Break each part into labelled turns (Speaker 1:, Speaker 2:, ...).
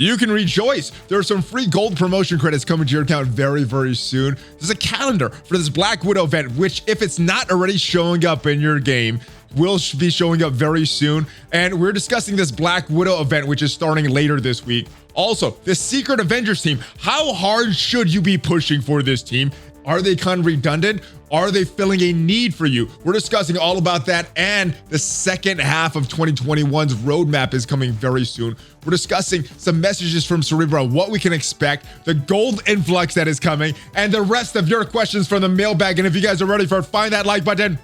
Speaker 1: you can rejoice. There are some free gold promotion credits coming to your account very, very soon. There's a calendar for this Black Widow event, which if it's not already showing up in your game, will be showing up very soon. And we're discussing this Black Widow event, which is starting later this week. Also, the Secret Avengers team. How hard should you be pushing for this team? Are they kind of redundant? Are they filling a need for you? We're discussing all about that, and the second half of 2021's roadmap is coming very soon. We're discussing some messages from Cerebro, what we can expect, the gold influx that is coming, and the rest of your questions from the mailbag. And if you guys are ready for it, find that like button.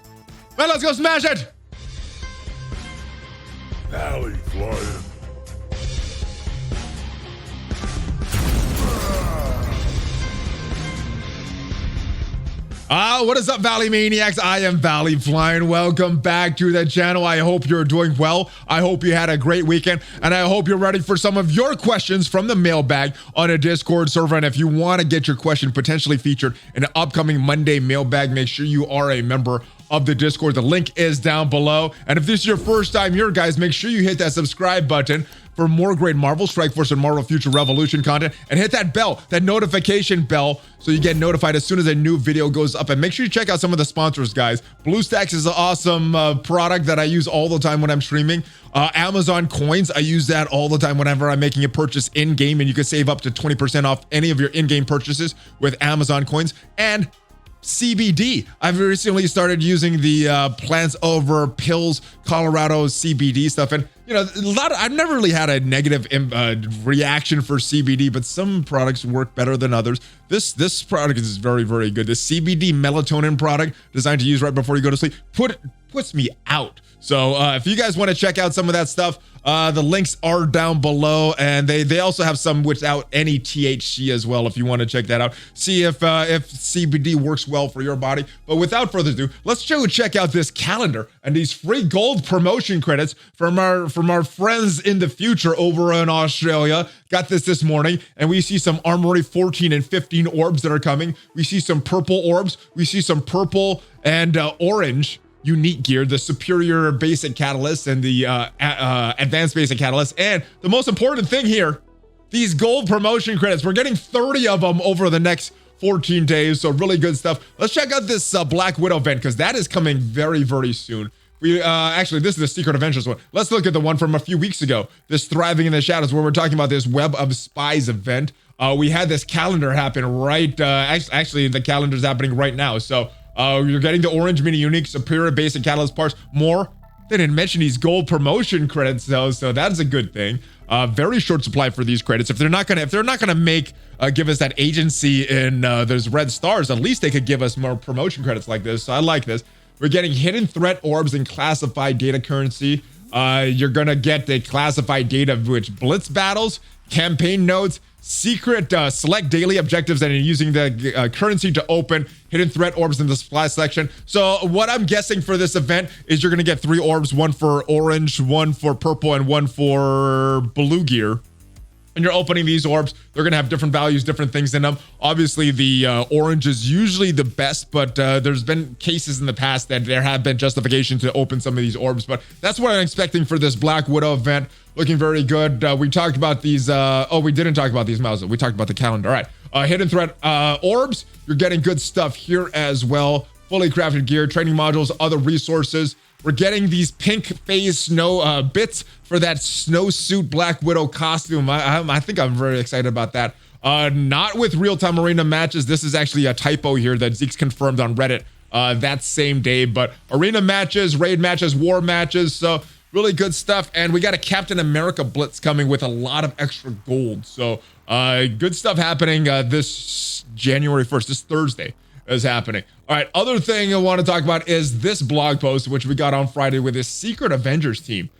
Speaker 1: Well, let's go smash it!
Speaker 2: ValleyFlyin.
Speaker 1: What is up, Valley Maniacs? I am ValleyFlyin. Welcome back to the channel. I hope you're doing well. I hope you had a great weekend, and I hope you're ready for some of your questions from the mailbag on a Discord server. And if you want to get your question potentially featured in an upcoming Monday mailbag, make sure you are a member of the Discord. The link is down below. And if this is your first time here, guys, make sure you hit that subscribe button for more great Marvel Strike Force and Marvel Future Revolution content, and hit that bell, that notification bell, so you get notified as soon as a new video goes up. And make sure you check out some of the sponsors, guys. BlueStacks is an awesome product that I use all the time when I'm streaming. Amazon coins, I use that all the time whenever I'm making a purchase in-game, and you can save up to 20% off any of your in-game purchases with Amazon coins. And CBD. I've recently started using the plants over pills, Colorado CBD stuff. And, you know, I've never really had a negative reaction for CBD, but some products work better than others. This product is very, very good. The CBD melatonin product designed to use right before you go to sleep puts me out. So if you guys want to check out some of that stuff, the links are down below, and they also have some without any THC as well if you want to check that out. See if CBD works well for your body. But without further ado, let's check out this calendar and these free gold promotion credits from our friends in the future over in Australia. Got this morning, and we see some Armory 14 and 15 orbs that are coming. We see some purple orbs. We see some purple and orange unique gear, the superior basic catalyst and the advanced basic catalyst. And the most important thing here, these gold promotion credits, we're getting 30 of them over the next 14 days. So really good stuff. Let's check out this Black Widow event, because that is coming very, very soon. We actually, this is the Secret Avengers one. Let's look at the one from a few weeks ago, this Thriving in the Shadows, where we're talking about this Web of Spies event. We had this calendar happen right, actually the calendar's happening right now. So you're getting the orange mini unique, superior basic catalyst parts, more. They didn't mention these gold promotion credits though, so that's a good thing. Very short supply for these credits. If they're not gonna make give us that agency in those red stars, at least they could give us more promotion credits like this. So I like this. We're getting hidden threat orbs and classified data currency. You're gonna get the classified data, which blitz battles, campaign nodes, secret select daily objectives, and using the currency to open hidden threat orbs in the supply section. So what I'm guessing for this event is you're gonna get 3 orbs, one for orange, one for purple, and one for blue gear. And you're opening these orbs, they're gonna have different values, different things in them. Obviously the orange is usually the best, but there's been cases in the past that there have been justification to open some of these orbs. But that's what I'm expecting for this Black Widow event. Looking very good. We talked about these, we didn't talk about these mouses. We talked about the calendar. All right, hidden threat orbs. You're getting good stuff here as well. Fully crafted gear, training modules, other resources. We're getting these pink phase snow bits for that snowsuit Black Widow costume. I think I'm very excited about that. Not with real-time arena matches. This is actually a typo here that Zeke's confirmed on Reddit that same day. But arena matches, raid matches, war matches. So really good stuff. And we got a Captain America Blitz coming with a lot of extra gold. So good stuff happening this January 1st, this Thursday is happening. All right, other thing I want to talk about is this blog post, which we got on Friday with this Secret Avengers team.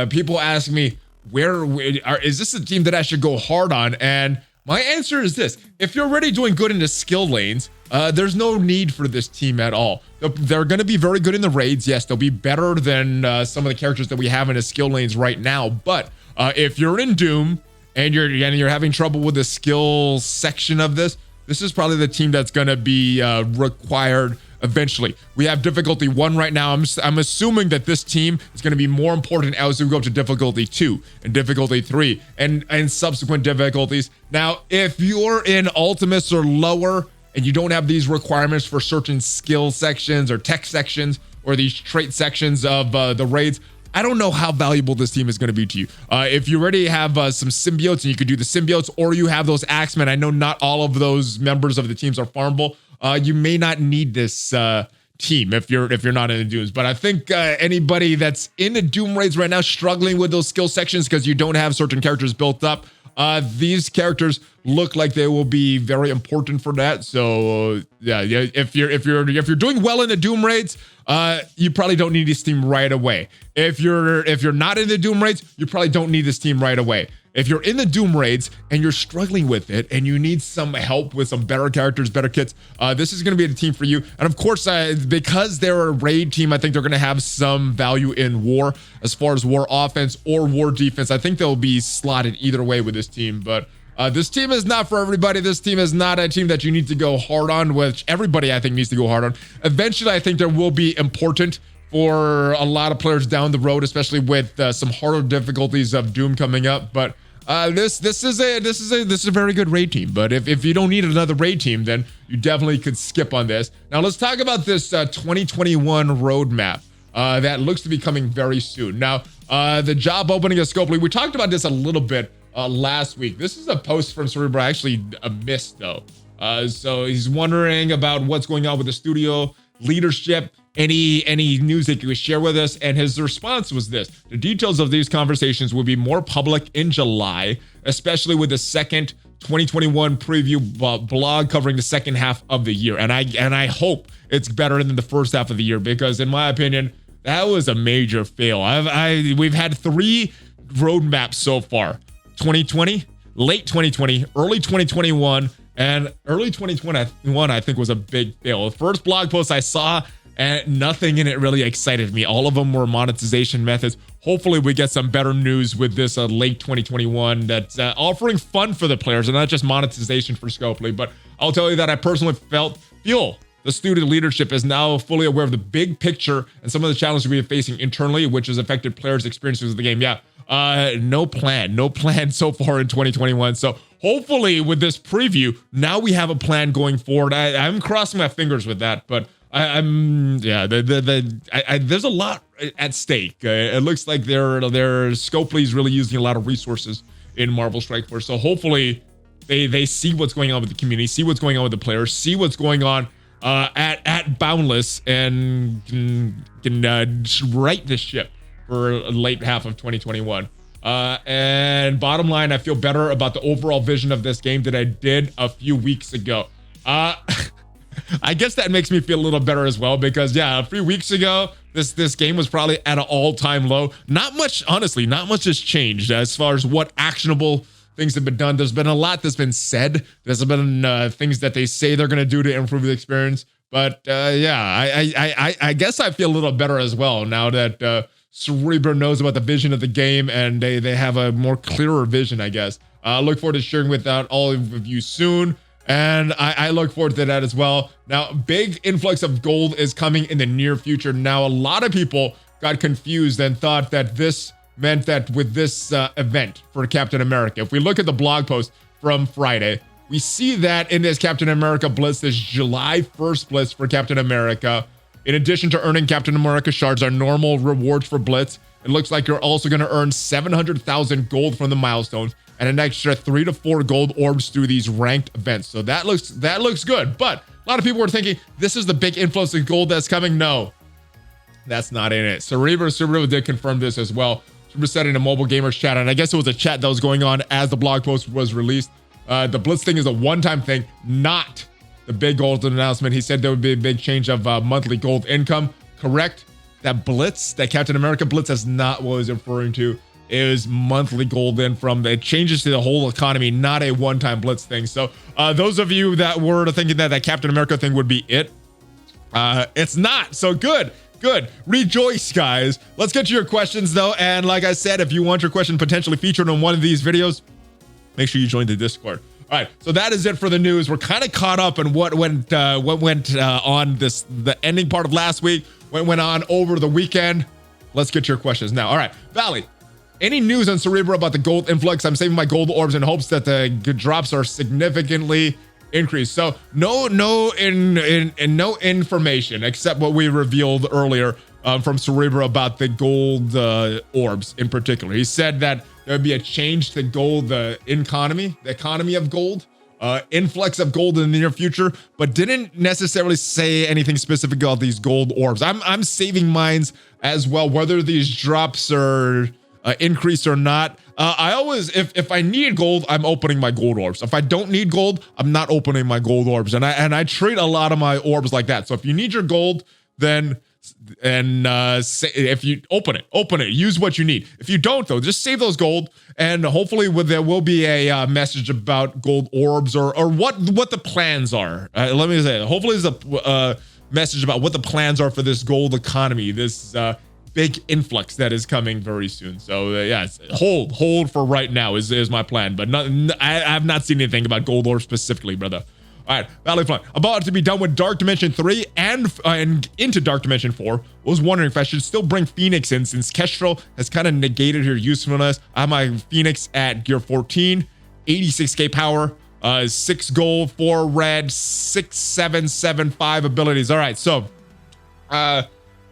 Speaker 1: People ask me, is this a team that I should go hard on? And my answer is this: if you're already doing good in the skill lanes, there's no need for this team at all. They're going to be very good in the raids. Yes, they'll be better than some of the characters that we have in the skill lanes right now. But if you're in Doom and you're having trouble with the skill section of this is probably the team that's going to be required eventually. We have difficulty 1 right now. I'm assuming that this team is going to be more important as we go up to difficulty 2 and difficulty 3 and subsequent difficulties. Now, if you're in Ultimates or lower and you don't have these requirements for certain skill sections or tech sections or these trait sections of the raids, I don't know how valuable this team is going to be to you. If you already have some symbiotes and you could do the symbiotes, or you have those axemen, I know not all of those members of the teams are farmable. You may not need this team if you're not in the Dooms. But I think anybody that's in the Doom raids right now struggling with those skill sections because you don't have certain characters built up, these characters look like they will be very important for that. So yeah, if you're doing well in the Doom raids, you probably don't need this team right away. If you're not in the Doom raids, you probably don't need this team right away. If you're in the Doom raids and you're struggling with it and you need some help with some better characters, better kits, this is going to be the team for you. And of course, because they're a raid team, I think they're going to have some value in war as far as war offense or war defense. I think they'll be slotted either way with this team, but this team is not for everybody. This team is not a team that you need to go hard on, which everybody I think needs to go hard on. Eventually, I think there will be important for a lot of players down the road, especially with some harder difficulties of Doom coming up. But this is a very good raid team. But if you don't need another raid team, then you definitely could skip on this. Now let's talk about this 2021 roadmap that looks to be coming very soon. Now the job opening of Scopely, we talked about this a little bit last week. This is a post from Cerebro, actually a miss though. So he's wondering about what's going on with the studio leadership, any news that you could share with us, and his response was this: the details of these conversations will be more public in July, especially with the second 2021 preview blog covering the second half of the year. And I hope it's better than the first half of the year, because in my opinion, that was a major fail. We've had 3 roadmaps so far: 2020, late 2020, early 2021, and early 2021 I think was a big fail. The first blog post I saw, and nothing in it really excited me. All of them were monetization methods. Hopefully we get some better news with this late 2021 that's offering fun for the players and not just monetization for Scopely. But I'll tell you that I personally feel the student leadership is now fully aware of the big picture and some of the challenges we are facing internally, which has affected players' experiences with the game. Yeah, no plan so far in 2021. So hopefully with this preview, now we have a plan going forward. I'm crossing my fingers with that, but there's a lot at stake. It looks like Scopely's really using a lot of resources in Marvel Strike Force. So hopefully they see what's going on with the community, see what's going on with the players, see what's going on at Boundless, and can right the ship for a late half of 2021. And bottom line, I feel better about the overall vision of this game than I did a few weeks ago. I guess that makes me feel a little better as well, because yeah, a few weeks ago, this game was probably at an all-time low. Not much, honestly, not much has changed as far as what actionable things have been done. There's been a lot that's been said. There's been things that they say they're going to do to improve the experience. But yeah, I guess I feel a little better as well now that Cerebro knows about the vision of the game, and they have a more clearer vision, I guess. I look forward to sharing with that all of you soon. And I look forward to that as well. Now, big influx of gold is coming in the near future. Now, a lot of people got confused and thought that this meant that with this event for Captain America. If we look at the blog post from Friday, we see that in this Captain America Blitz, this July 1st Blitz for Captain America, in addition to earning Captain America shards, our normal rewards for Blitz, it looks like you're also going to earn 700,000 gold from the milestones and an extra 3 to 4 gold orbs through these ranked events. So that looks good. But a lot of people were thinking this is the big influx of gold that's coming. No, that's not in it. Cerebro did confirm this as well. Cerebro said in a mobile gamers chat, and I guess it was a chat that was going on as the blog post was released. The Blitz thing is a one-time thing, not the big gold announcement. He said there would be a big change of monthly gold income. Correct. That Blitz, that Captain America Blitz, is not what I was referring to. It was monthly gold in from it changes to the whole economy, not a one-time Blitz thing. So those of you that were thinking that Captain America thing would be it, it's not. So good. Rejoice, guys. Let's get to your questions though. And like I said, if you want your question potentially featured on one of these videos, make sure you join the Discord. right, so that is it for the news. We're kind of caught up in what went on the ending part of last week, what went on over the weekend. Let's get to your questions now. All right, Valley, any news on Cerebro about the gold influx? I'm saving my gold orbs in hopes that the drops are significantly increased. So no information except what we revealed earlier from Cerebro about the gold orbs in particular. He said that there would be a change to gold, the economy of gold, influx of gold in the near future, but didn't necessarily say anything specific about these gold orbs. I'm saving mines as well, whether these drops are increased or not. I always, if I need gold, I'm opening my gold orbs. If I don't need gold, I'm not opening my gold orbs, and I treat a lot of my orbs like that. So if you need your gold, then if you open it, use what you need. If you don't, though, just save those gold, and hopefully there will be a message about gold orbs or what the plans are. Let me say, hopefully there's a message about what the plans are for this gold economy, this big influx that is coming very soon. So yeah, hold for right now is my plan, but I have not seen anything about gold orbs specifically, brother. All right, ValleyFlyin, about to be done with Dark Dimension 3 and into Dark Dimension 4. Was wondering if I should still bring Phoenix in, since Kestrel has kind of negated her usefulness. I have my Phoenix at gear 14, 86k power, 6 gold, 4 red, 6, 7, 7, 5 abilities. All right, so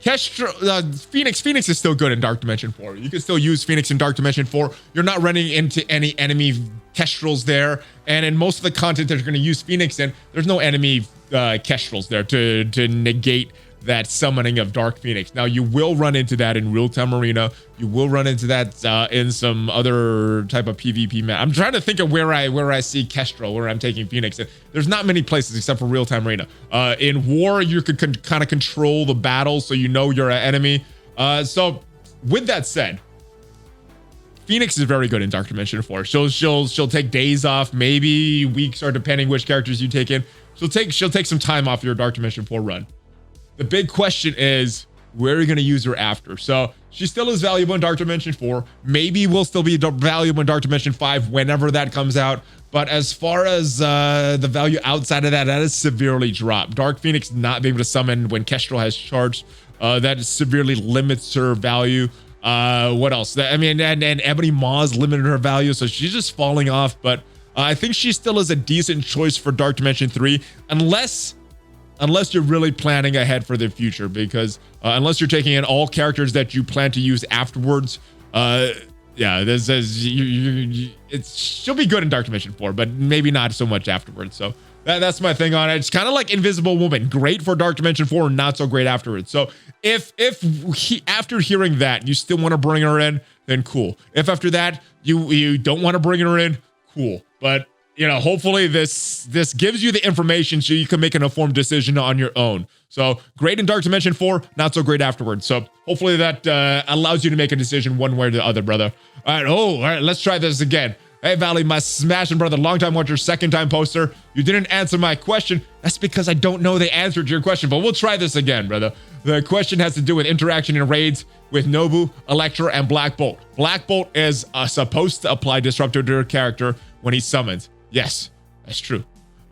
Speaker 1: Kestrel, Phoenix is still good in Dark Dimension 4. You can still use Phoenix in Dark Dimension 4. You're not running into any enemy Kestrels there, and in most of the content that you're going to use Phoenix in, there's no enemy Kestrels there to negate that summoning of Dark Phoenix. Now, you will run into that in real-time arena. You will run into that in some other type of PvP map. I'm trying to think of where I see Kestrel, where I'm taking Phoenix. There's not many places except for real-time arena. In war, you could kind of control the battle, so you know you're an enemy. So with that said, Phoenix is very good in Dark Dimension 4. She'll take days off, maybe weeks, or depending which characters you take in. She'll take some time off your Dark Dimension 4 run. The big question is, where are you going to use her after? So she still is valuable in Dark Dimension 4. Maybe will still be valuable in Dark Dimension 5 whenever that comes out. But as far as the value outside of that is severely dropped. Dark Phoenix not being able to summon when Kestrel has charged, that severely limits her value. What else? I mean, and Ebony Maw's limited her value, so she's just falling off. But I think she still is a decent choice for Dark Dimension 3, unless you're really planning ahead for the future, because unless you're taking in all characters that you plan to use afterwards, yeah, she'll be good in Dark Dimension 4, but maybe not so much afterwards. So that's my thing on it. It's kind of like Invisible Woman, great for Dark Dimension 4, not so great afterwards. So if after hearing that you still want to bring her in, then cool. If after that you don't want to bring her in, cool. But you know, hopefully this gives you the information so you can make an informed decision on your own. So great in Dark Dimension 4, not so great afterwards. So hopefully that allows you to make a decision one way or the other, brother. All right, let's try this again. Hey, Valley, my smashing brother, long-time watcher, second-time poster. You didn't answer my question. That's because I don't know the answer to your question, but we'll try this again, brother. The question has to do with interaction in raids with Nobu, Electra, and Black Bolt. Black Bolt is supposed to apply Disruptor to her character when he summons. Yes, that's true.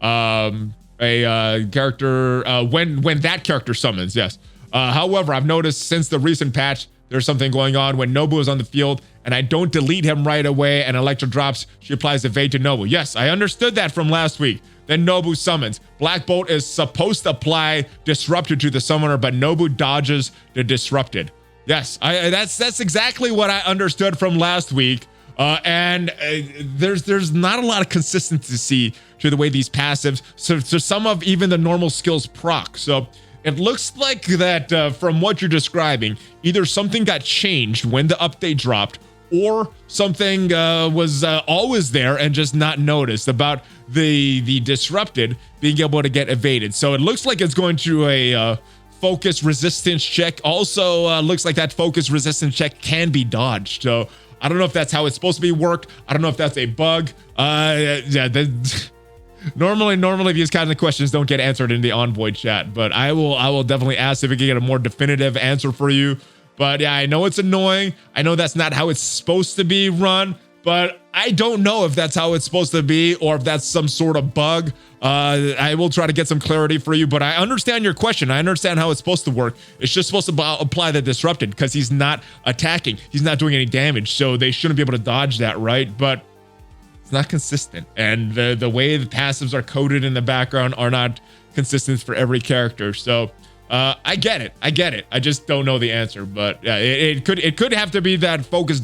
Speaker 1: A character, when that character summons, yes. However, I've noticed since the recent patch, there's something going on when Nobu is on the field and I don't delete him right away and Electra drops, she applies evade to Nobu. Yes, I understood that from last week. Then Nobu summons. Black Bolt is supposed to apply Disrupted to the summoner, but Nobu dodges the Disrupted. Yes, that's exactly what I understood from last week. There's not a lot of consistency to the way these passives, so some of even the normal skills proc. So it looks like that from what you're describing, either something got changed when the update dropped, or something was always there and just not noticed about the Disrupted being able to get evaded. So it looks like it's going to a focus resistance check. Also looks like that focus resistance check can be dodged. So I don't know if that's how it's supposed to be worked. I don't know if that's a bug. Normally these kinds of questions don't get answered in the Envoy chat, but I will definitely ask if we can get a more definitive answer for you. But yeah, I know it's annoying. I know that's not how it's supposed to be run, but I don't know if that's how it's supposed to be or if that's some sort of bug. I will try to get some clarity for you, but I understand your question. I understand how it's supposed to work. It's just supposed to apply the disrupted because he's not attacking. He's not doing any damage, so they shouldn't be able to dodge that, right? But it's not consistent, and the way the passives are coded in the background are not consistent for every character. So I get it. I just don't know the answer, but it could have to be that focus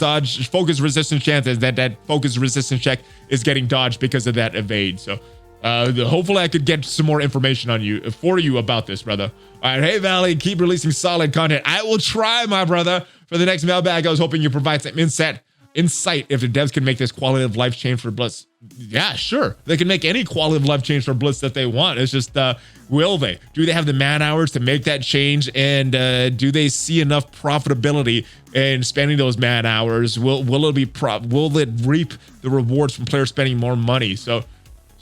Speaker 1: resistance chance that focus resistance check is getting dodged because of that evade. So hopefully I could get some more information for you about this, brother. All right, hey Valley, keep releasing solid content. I will try, my brother. For the next mailbag, I was hoping you provide some insight if the devs can make this quality of life change for Blitz. Yeah, sure. They can make any quality of life change for Blitz that they want. It's just, will they? Do they have the man hours to make that change? And do they see enough profitability in spending those man hours? Will it reap the rewards from players spending more money? So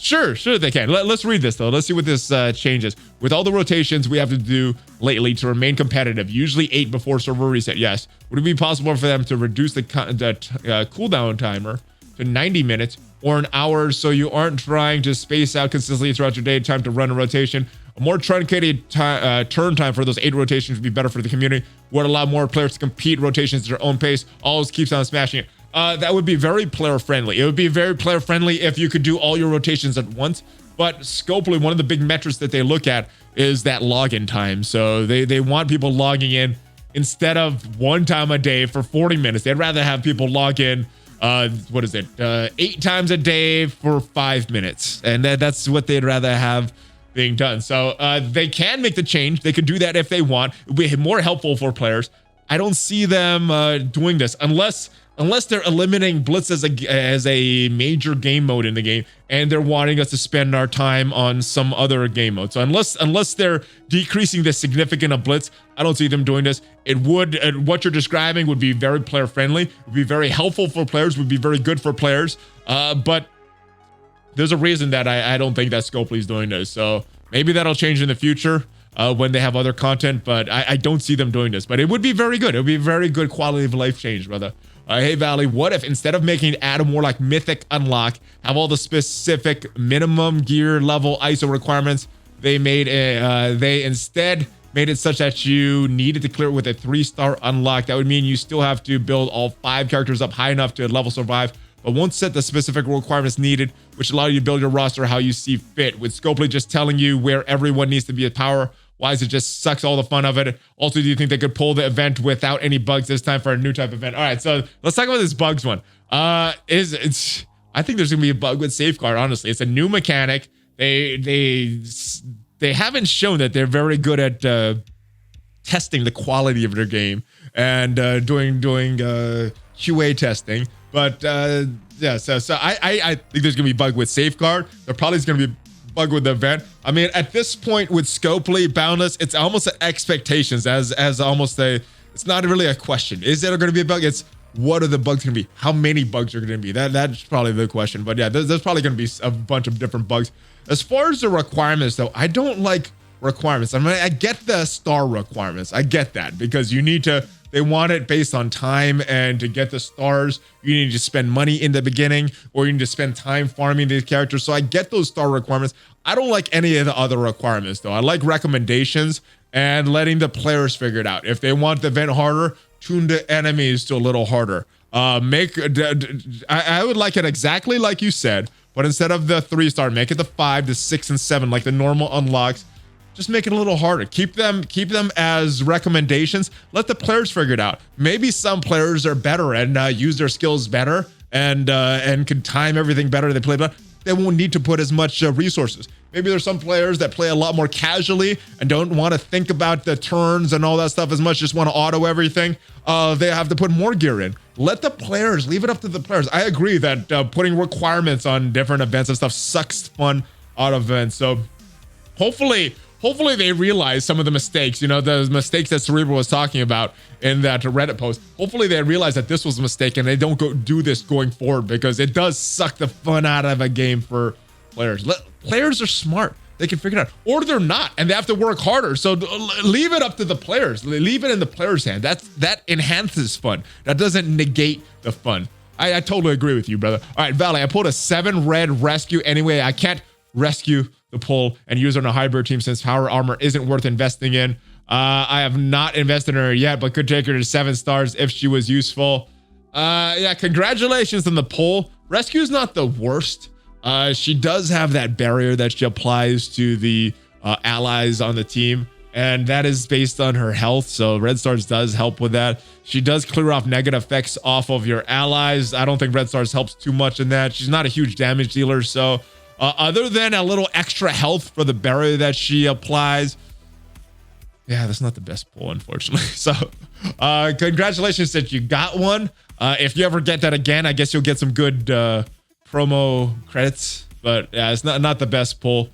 Speaker 1: Sure, they can. Let's read this, though. Let's see what this changes. With all the rotations we have to do lately to remain competitive, usually 8 before server reset, yes. Would it be possible for them to reduce the cooldown timer to 90 minutes or an hour so you aren't trying to space out consistently throughout your day time to run a rotation? A more truncated turn time for those 8 rotations would be better for the community, would allow more players to compete rotations at their own pace, always keeps on smashing it. That would be very player friendly. It would be very player friendly if you could do all your rotations at once. But Scopely, one of the big metrics that they look at is that login time. So they want people logging in instead of 1 time a day for 40 minutes. They'd rather have people log in, 8 times a day for 5 minutes. And that's what they'd rather have being done. So they can make the change. They could do that if they want. It would be more helpful for players. I don't see them doing this unless they're eliminating Blitz as a major game mode in the game, and they're wanting us to spend our time on some other game mode. So unless they're decreasing the significance of Blitz, I don't see them doing this. It would, what you're describing would be very player friendly, would be very helpful for players, would be very good for players. But there's a reason that I don't think that Scopely is doing this. So maybe that'll change in the future when they have other content, but I don't see them doing this. But it would be very good. It would be a very good quality of life change, brother. Hey Valley, what if instead of making add a more like mythic unlock, have all the specific minimum gear level ISO requirements, they instead made it such that you needed to clear it with a 3-star unlock? That would mean you still have to build all 5 characters up high enough to level survive, but won't set the specific requirements needed, which allow you to build your roster how you see fit, with Scopely just telling you where everyone needs to be at power. Why is it just sucks all the fun of it? Also, do you think they could pull the event without any bugs this time for a new type of event? All right, so let's talk about this bugs one. I think there's gonna be a bug with safeguard. Honestly, it's a new mechanic. They haven't shown that they're very good at testing the quality of their game and doing QA testing. But yeah, so I think there's gonna be a bug with safeguard. There probably is gonna be bug with the event. I mean, at this point with Scopely, Boundless, it's almost expectations as almost it's not really a question. Is there going to be a bug? It's what are the bugs going to be? How many bugs are going to be? That's probably the question. But yeah, there's probably going to be a bunch of different bugs. As far as the requirements though, I don't like requirements. I mean, I get the star requirements. I get that because they want it based on time, and to get the stars, you need to spend money in the beginning, or you need to spend time farming these characters. So I get those star requirements. I don't like any of the other requirements though. I like recommendations and letting the players figure it out. If they want the event harder, tune the enemies to a little harder. I would like it exactly like you said, but instead of the 3-star, make it the 5, the 6, and 7, like the normal unlocks. Just make it a little harder. Keep them as recommendations. Let the players figure it out. Maybe some players are better and use their skills better and can time everything better. They play better. They won't need to put as much resources. Maybe there's some players that play a lot more casually and don't want to think about the turns and all that stuff as much. Just want to auto everything. They have to put more gear in. Let the players, leave it up to the players. I agree that putting requirements on different events and stuff sucks fun out of events. So hopefully they realize some of the mistakes, the mistakes that Cerebral was talking about in that Reddit post. Hopefully they realize that this was a mistake and they don't go do this going forward, because it does suck the fun out of a game for players. Players are smart. They can figure it out, or they're not, and they have to work harder. So leave it up to the players. Leave it in the players' hand. That enhances fun. That doesn't negate the fun. I totally agree with you, brother. All right, Valley, I pulled a 7 red rescue anyway. I can't rescue the pull and use her on a hybrid team since power armor isn't worth investing in. I have not invested in her yet, but could take her to 7 stars if she was useful. Yeah, congratulations on the pull. Rescue is not the worst. She does have that barrier that she applies to the allies on the team, and that is based on her health. So Red Stars does help with that. She does clear off negative effects off of your allies. I don't think Red Stars helps too much in that. She's not a huge damage dealer. So other than a little extra health for the barrier that she applies, yeah, that's not the best pull, unfortunately. So congratulations that you got one. If you ever get that again, I guess you'll get some good promo credits. But yeah, it's not the best pull.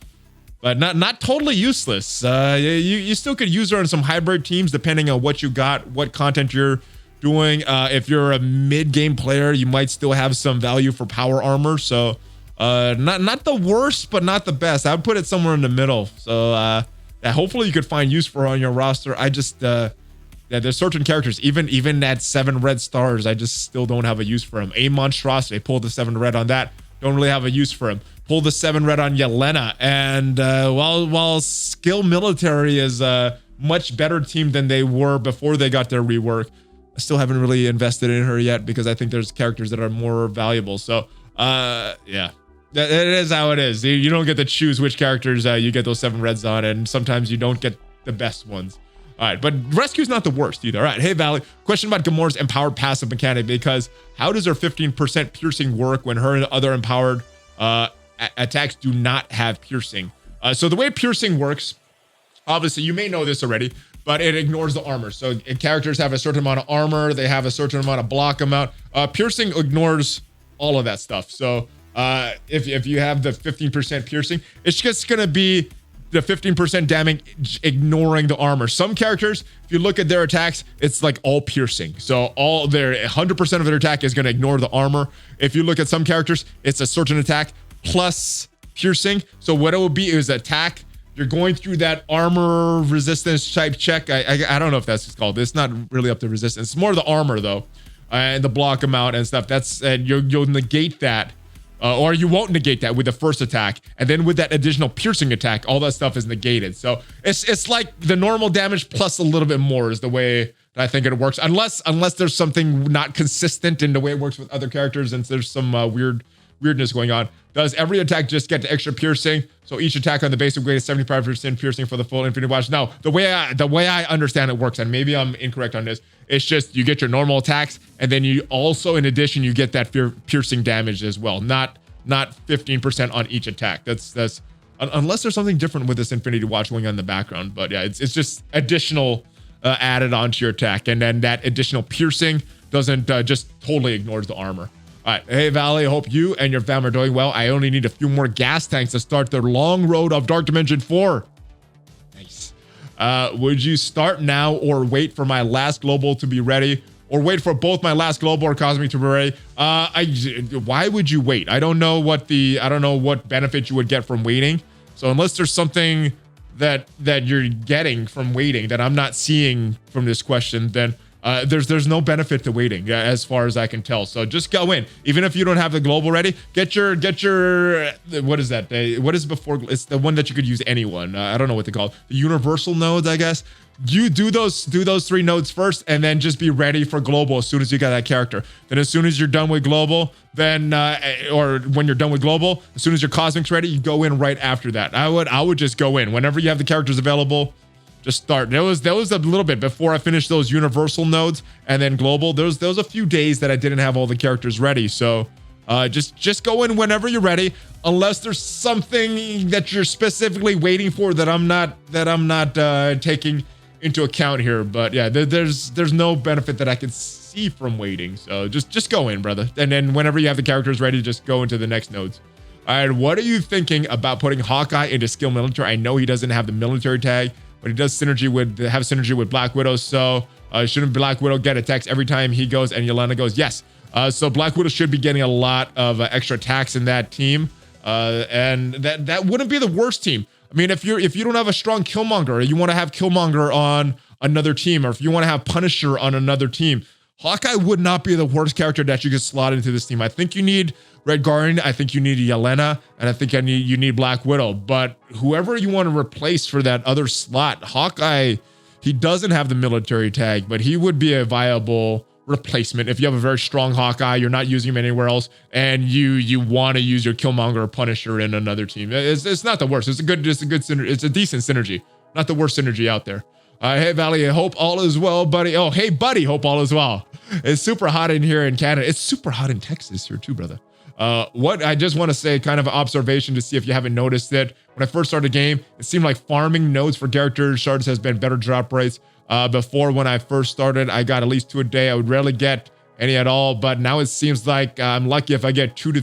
Speaker 1: But not totally useless. You still could use her on some hybrid teams depending on what you got, what content you're doing. If you're a mid-game player, you might still have some value for power armor. So not the worst, but not the best. I would put it somewhere in the middle. So yeah, hopefully you could find use for her on your roster. I just yeah, there's certain characters, even at 7 red stars, I just still don't have a use for him. A monstrosity, pulled the 7 red on that. Don't really have a use for him. Pull the 7 red on Yelena, and while Skill Military is a much better team than they were before they got their rework, I still haven't really invested in her yet because I think there's characters that are more valuable. So yeah, it is how it is. You don't get to choose which characters you get those 7 reds on, and sometimes you don't get the best ones. All right, but rescue's not the worst either. All right, hey Valley, question about Gamora's empowered passive mechanic, because how does her 15% piercing work when her and other empowered attacks do not have piercing? So the way piercing works, obviously you may know this already, but it ignores the armor. So characters have a certain amount of armor, they have a certain amount of block amount. Piercing ignores all of that stuff. So if you have the 15% piercing, it's just gonna be the 15% damage ignoring the armor. Some characters, if you look at their attacks, it's like all piercing. So all their 100% of their attack is going to ignore the armor. If you look at some characters, it's a certain attack plus piercing. So what it will be is attack. You're going through that armor resistance type check. I don't know if that's called. It's not really up to resistance. It's more the armor though, and the block amount and stuff. That's and you'll negate that. Or you won't negate that with the first attack, and then with that additional piercing attack, all that stuff is negated. So it's like the normal damage plus a little bit more is the way that I think it works, unless there's something not consistent in the way it works with other characters, and there's some weirdness going on. Does every attack just get the extra piercing? So each attack on the basic grade is 75% piercing for the full Infinity Watch. No, the way I understand it works, and maybe I'm incorrect on this, it's just you get your normal attacks, and then you also, in addition, you get that piercing damage as well. Not 15% on each attack. That's unless there's something different with this Infinity Watch going on in the background. But yeah, it's just additional added onto your attack, and then that additional piercing doesn't just totally ignores the armor. All right, hey Valley, I hope you and your family are doing well. I only need a few more gas tanks to start the long road of Dark Dimension 4. Nice. Would you start now or wait for my last global to be ready? Or wait for both my last global or cosmic to be ready? Why would you wait? I don't know what benefit you would get from waiting. So unless there's something that you're getting from waiting that I'm not seeing from this question, then there's no benefit to waiting as far as I can tell. So just go in. Even if you don't have the global ready, get your what is that? What is before? It's the one that you could use anyone. I don't know what they call it. The universal nodes, I guess. You do those 3 nodes first, and then just be ready for global as soon as you got that character. Then as soon as you're done with global, then or when you're done with global, as soon as your cosmic's ready, you go in right after that. I would just go in whenever you have the characters available. Just start. There was a little bit before I finished those universal nodes and then global. There was a few days that I didn't have all the characters ready. So just go in whenever you're ready, unless there's something that you're specifically waiting for that I'm not taking into account here. But yeah, there's no benefit that I can see from waiting. So just go in, brother. And then whenever you have the characters ready, just go into the next nodes. All right, what are you thinking about putting Hawkeye into skill military? I know he doesn't have the military tag, but he does have synergy with Black Widow. So shouldn't Black Widow get attacks every time he goes and Yelena goes? Yes. So Black Widow should be getting a lot of extra attacks in that team. And that wouldn't be the worst team. I mean, if you don't have a strong Killmonger, or you want to have Killmonger on another team, or if you want to have Punisher on another team, Hawkeye would not be the worst character that you could slot into this team. I think you need Red Guardian, I think you need Yelena, and I think you need Black Widow. But whoever you want to replace for that other slot, Hawkeye, he doesn't have the military tag, but he would be a viable replacement if you have a very strong Hawkeye, you're not using him anywhere else, and you want to use your Killmonger or Punisher in another team. It's not the worst. It's a decent synergy, not the worst synergy out there. Hey Valley, I hope all is well, buddy. Oh, hey buddy, hope all is well. It's super hot in here in Canada. It's super hot in Texas here too, brother. What I just want to say, kind of an observation to see if you haven't noticed it. When I first started the game, it seemed like farming nodes for character shards has been better drop rates. Before, when I first started, I got at least 2 a day. I would rarely get any at all, but now it seems like I'm lucky if I get 2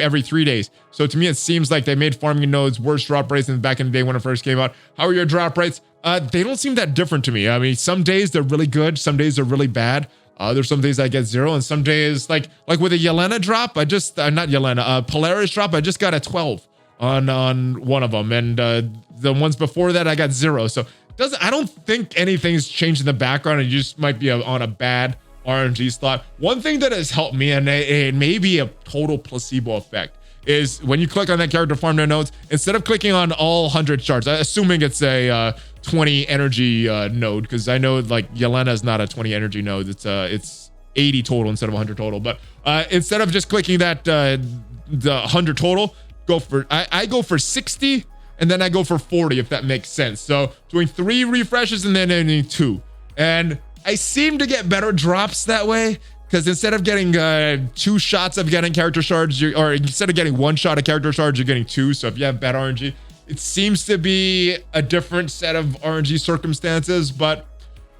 Speaker 1: every 3 days. So to me, it seems like they made farming nodes worse drop rates than back in the day when it first came out. How are your drop rates? They don't seem that different to me. I mean, some days they're really good, some days they're really bad. There's some days I get 0, and some days, like with a Yelena drop, I just not Yelena, Polaris drop, I just got a 12 on one of them, and the ones before that I got 0. So I don't think anything's changed in the background, and you just might be on a bad RNG slot. One thing that has helped me, and it may be a total placebo effect, is when you click on that character farm their nodes, instead of clicking on all 100 shards, assuming it's a 20 energy node, because I know like Yelena is not a 20 energy node, it's 80 total instead of 100 total. But instead of just clicking that the 100 total, I go for 60, and then I go for 40, if that makes sense. So doing 3 refreshes and then ending 2, and I seem to get better drops that way. Because instead of getting 2 shots of getting character shards, or instead of getting 1 shot of character shards, you're getting 2. So if you have bad RNG, it seems to be a different set of RNG circumstances, but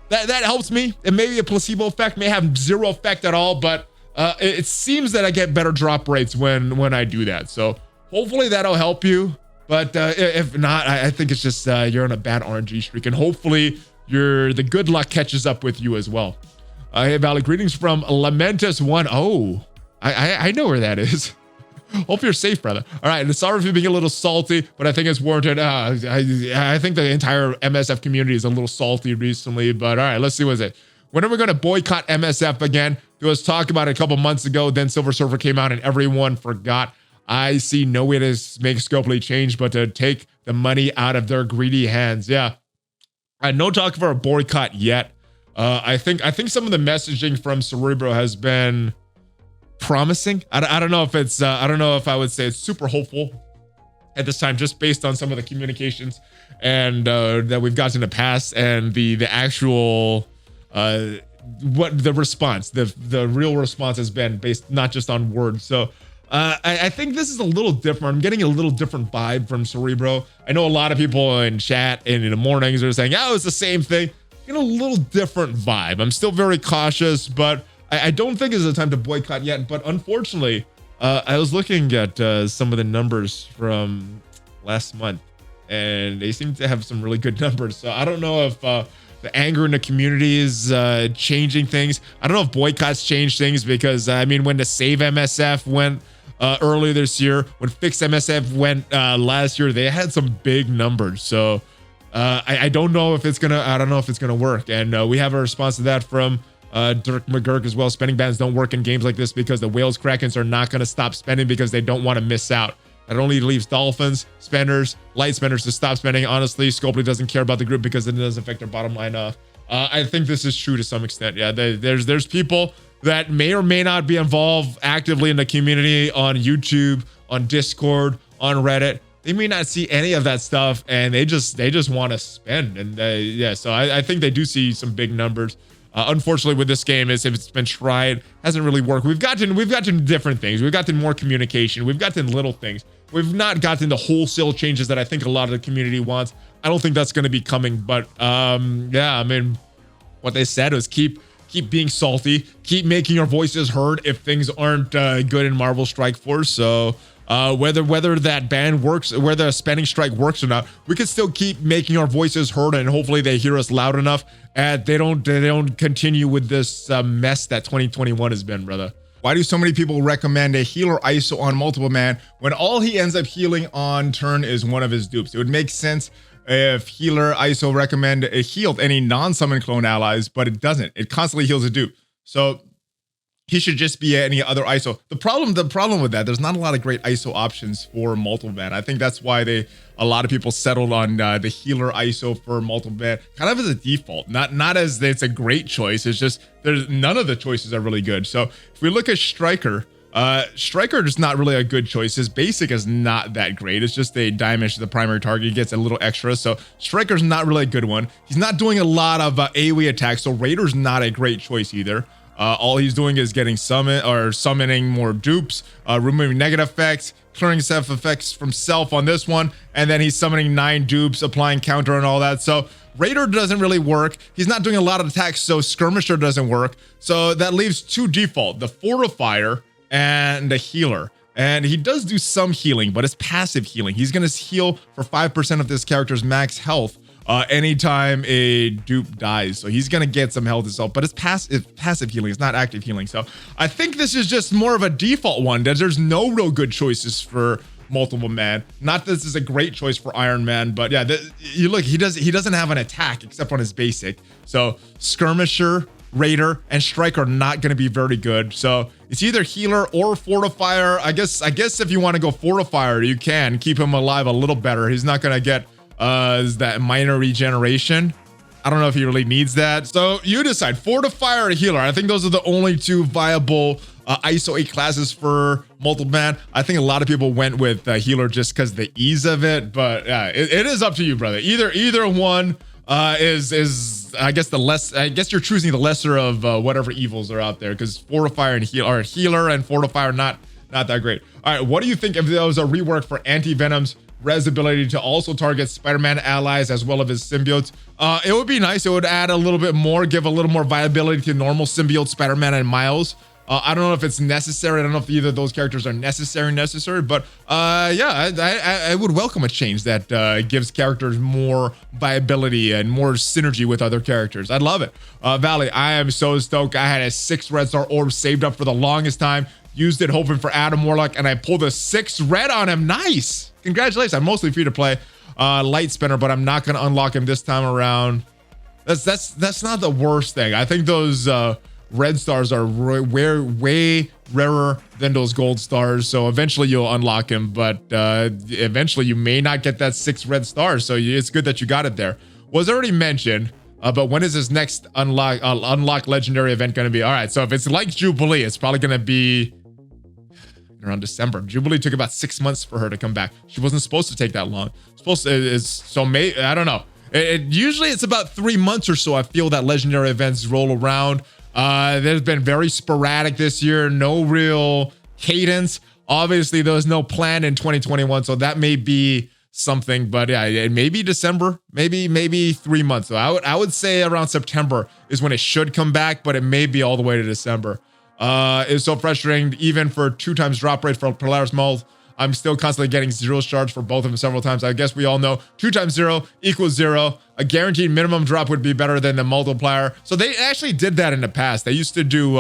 Speaker 1: that helps me. It may be a placebo effect, may have 0 effect at all, but it seems that I get better drop rates when I do that. So hopefully that'll help you. But if not, I think it's just you're on a bad RNG streak, and hopefully the good luck catches up with you as well. Hey Valley, greetings from Lamentus1. Oh, I know where that is. Hope you're safe, brother. All right, and sorry for being a little salty, but I think it's warranted. I think the entire MSF community is a little salty recently, but all right, let's see what's it. When are we going to boycott MSF again? There was talk about it a couple months ago, then Silver Surfer came out and everyone forgot. I see no way to make Scopely change but to take the money out of their greedy hands. Yeah, no talk for a boycott yet. I think some of the messaging from Cerebro has been promising. I don't know if it's I don't know if I would say it's super hopeful at this time, just based on some of the communications and that we've gotten in the past, and the actual what the response, the real response has been based not just on words. So I think this is a little different. I'm getting a little different vibe from Cerebro. I know a lot of people in chat and in the mornings are saying, oh, it's the same thing. Getting a little different vibe. I'm still very cautious, but I don't think it's the time to boycott yet. But unfortunately, I was looking at some of the numbers from last month, and they seem to have some really good numbers. So I don't know if the anger in the community is changing things. I don't know if boycotts change things, because I mean, when the Save MSF went earlier this year, when Fix MSF went last year, they had some big numbers. So I don't know if it's gonna work. And we have a response to that from Dirk McGurk as well. Spending bans don't work in games like this because the whales Krakens are not gonna stop spending because they don't want to miss out. That only leaves dolphins, spenders, light spenders to stop spending. Honestly, Scopely doesn't care about the group because it doesn't affect their bottom line. I think this is true to some extent. Yeah, there's people that may or may not be involved actively in the community on YouTube, on Discord, on Reddit. They may not see any of that stuff, and they just want to spend. And yeah, so I think they do see some big numbers. Unfortunately, with this game, if it's been tried, hasn't really worked. We've gotten different things. We've gotten more communication. We've gotten little things. We've not gotten the wholesale changes that I think a lot of the community wants. I don't think that's going to be coming. But yeah, I mean, what they said was keep being salty, keep making your voices heard if things aren't good in Marvel Strike Force. So whether that ban works, whether a spending strike works or not, we can still keep making our voices heard, and hopefully they hear us loud enough and they don't continue with this mess that 2021 has been, brother.
Speaker 3: Why do so many people recommend a healer ISO on multiple man when all he ends up healing on turn is one of his dupes? It would make sense if healer ISO recommend it healed any non-summon clone allies, but it doesn't. It constantly heals a dupe. So he should just be any other ISO. The problem with that, there's not a lot of great ISO options for multiple ban. I think that's why a lot of people settled on the healer ISO for multiple ban, kind of as a default, not as it's a great choice. It's just there's none of the choices are really good. So if we look at Striker, Striker is not really a good choice. His basic is not that great. It's just a damage to the primary target. He gets a little extra. So Striker's not really a good one. He's not doing a lot of AoE attacks. So Raider's not a great choice either. All he's doing is getting summoning more dupes, removing negative effects, clearing self effects from self on this one, and then he's summoning 9 dupes, applying counter and all that. So Raider doesn't really work. He's not doing a lot of attacks, so Skirmisher doesn't work. So that leaves 2 default, the Fortifier and the Healer. And he does do some healing, but it's passive healing. He's going to heal for 5% of this character's max health anytime a dupe dies. So he's gonna get some health himself, but it's passive healing, it's not active healing. So I think this is just more of a default one, that there's no real good choices for multiple man. Not that this is a great choice for Iron Man, but yeah, you look, he doesn't have an attack except on his basic. So Skirmisher, Raider, and Striker are not going to be very good. So it's either healer or Fortifier. I guess if you want to go Fortifier, you can keep him alive a little better. He's not going to get is that minor regeneration. I don't know if he really needs that. So you decide, Fortifier or Healer. I think those are the only 2 viable ISO 8 classes for multiple ban. I think a lot of people went with Healer just because the ease of it, but yeah, it is up to you, brother. Either one is I guess you're choosing the lesser of whatever evils are out there, because Fortifier and Healer and Fortifier not that great. All right, what do you think if there was a rework for Anti-Venom's res ability to also target Spider-Man allies as well as his symbiotes? It would be nice. It would add a little bit more, give a little more viability to normal symbiote Spider-Man and Miles. I don't know if it's necessary. I don't know if either of those characters are necessary, but yeah, I would welcome a change that gives characters more viability and more synergy with other characters. I'd love it. Valley, I am so stoked. I had a 6 red star orb saved up for the longest time. Used it hoping for Adam Warlock, and I pulled a 6 red on him. Nice. Congratulations. I'm mostly free to play light spinner, but I'm not going to unlock him this time around. That's not the worst thing. I think those red stars are way rarer than those gold stars. So eventually you'll unlock him, but eventually you may not get that 6 red stars. So it's good that you got it there. Was already mentioned. But when is this next unlock legendary event going to be? All right. So if it's like Jubilee, it's probably going to be around December. Jubilee took about 6 months for her to come back. She wasn't supposed to take that long. I don't know. Usually it's about 3 months or so. I feel that legendary events roll around. There's been very sporadic this year. No real cadence. Obviously, there was no plan in 2021, so that may be something. But yeah, it may be December, maybe 3 months. So I would say around September is when it should come back, but it may be all the way to December. It's so frustrating. Even for 2 times drop rate for Polaris Mold, I'm still constantly getting 0 shards for both of them several times. I guess we all know 2 times 0 equals 0. A guaranteed minimum drop would be better than the multiplier. So they actually did that in the past. They used to do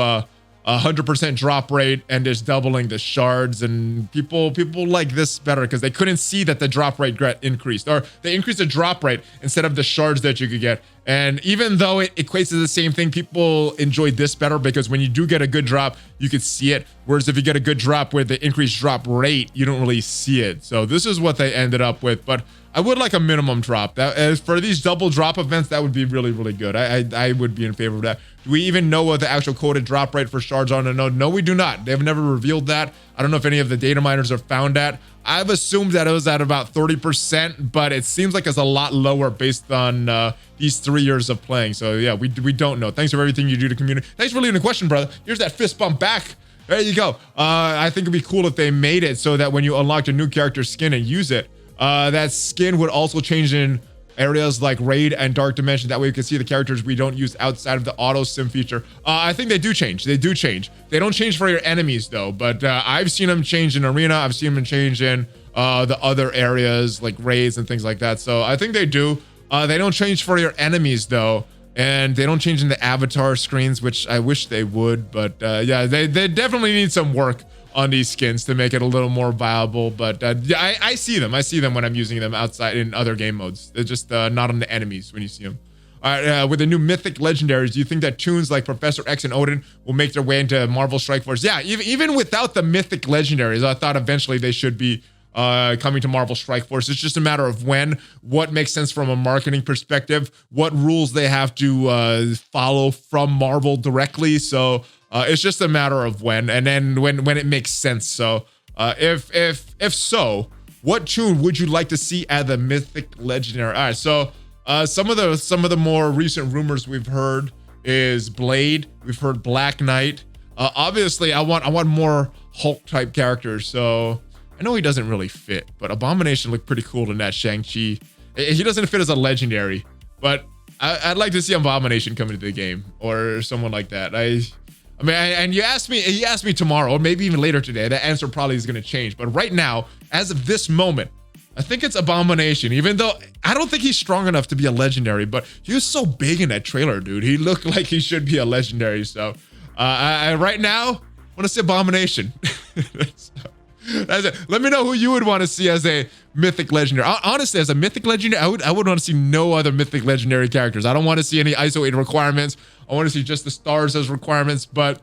Speaker 3: 100% drop rate and just doubling the shards, and people like this better because they couldn't see that the drop rate increased, or they increased the drop rate instead of the shards that you could get. And even though it equates to the same thing, people enjoy this better because when you do get a good drop, you could see it. Whereas if you get a good drop with the increased drop rate, you don't really see it. So this is what they ended up with. But I would like a minimum drop. That, as for these double drop events, that would be really, really good. I would be in favor of that. Do we even know what the actual coded drop rate for shards are on a node? No, we do not. They've never revealed that. I don't know if any of the data miners have found that. I've assumed that it was at about 30%, but it seems like it's a lot lower based on these 3 years of playing. So yeah, we don't know. Thanks for everything you do to community. Thanks for leaving the question, brother. Here's that fist bump back. There you go. I think it'd be cool if they made it so that when you unlocked a new character skin and use it, that skin would also change in areas like Raid and Dark Dimension. That way you can see the characters we don't use outside of the auto sim feature. I think they do change. They do change. They don't change for your enemies though, but I've seen them change in Arena. I've seen them change in the other areas like raids and things like that. So I think they do. They don't change for your enemies though. And they don't change in the avatar screens, which I wish they would. But yeah, they definitely need some work on these skins to make it a little more viable. But yeah, I see them. I see them when I'm using them outside in other game modes. They're just not on the enemies when you see them.
Speaker 1: With the new mythic legendaries, do you think that toons like Professor X and Odin will make their way into Marvel Strike Force? Yeah, even without the mythic legendaries, I thought eventually they should be coming to Marvel Strike Force. It's just a matter of when, what makes sense from a marketing perspective, what rules they have to follow from Marvel directly. So it's just a matter of when, and then when it makes sense. So if so, what toon would you like to see at the mythic legendary? All right, so some of the more recent rumors we've heard is Blade. We've heard Black Knight. Obviously, I want more Hulk type characters. So I know he doesn't really fit, but Abomination looked pretty cool in that Shang-Chi. He doesn't fit as a legendary, but I'd like to see Abomination come into the game or someone like that. I mean, and he asked me tomorrow or maybe even later today. The answer probably is going to change, but right now, as of this moment, I think it's Abomination, even though I don't think he's strong enough to be a legendary, but he was so big in that trailer, dude. He looked like he should be a legendary. So right now, I want to see Abomination. That's it. Let me know who you would want to see as a mythic legendary. Honestly, as a mythic legendary, I would want to see no other mythic legendary characters. I don't want to see any ISO 8 requirements. I want to see just the stars as requirements, but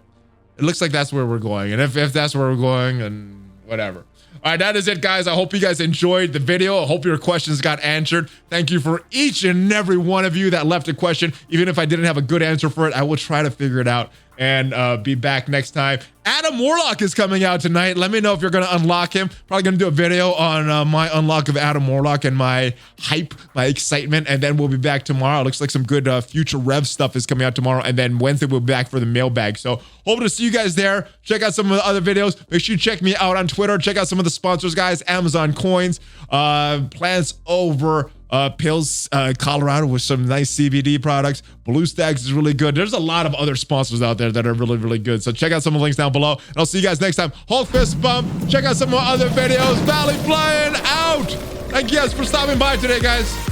Speaker 1: it looks like that's where we're going. And if that's where we're going, then whatever. All right, that is it, guys. I hope you guys enjoyed the video. I hope your questions got answered. Thank you for each and every one of you that left a question. Even if I didn't have a good answer for it, I will try to figure it out and be back next time. Adam Warlock is coming out tonight. Let me know if you're going to unlock him. Probably going to do a video on my unlock of Adam Warlock and my hype, my excitement, and then we'll be back tomorrow. It looks like some good future rev stuff is coming out tomorrow, and then Wednesday we'll be back for the mailbag. So hope to see you guys there. Check out some of the other videos. Make sure you check me out on Twitter. Check out some of the sponsors, guys. Amazon Coins, Plants Over Pills, Colorado with some nice CBD products. BlueStacks is really good. There's a lot of other sponsors out there that are really, really good. So check out some of the links down below. And I'll see you guys next time. Hulk fist bump. Check out some more other videos. ValleyFlyin out. Thank you guys for stopping by today, guys.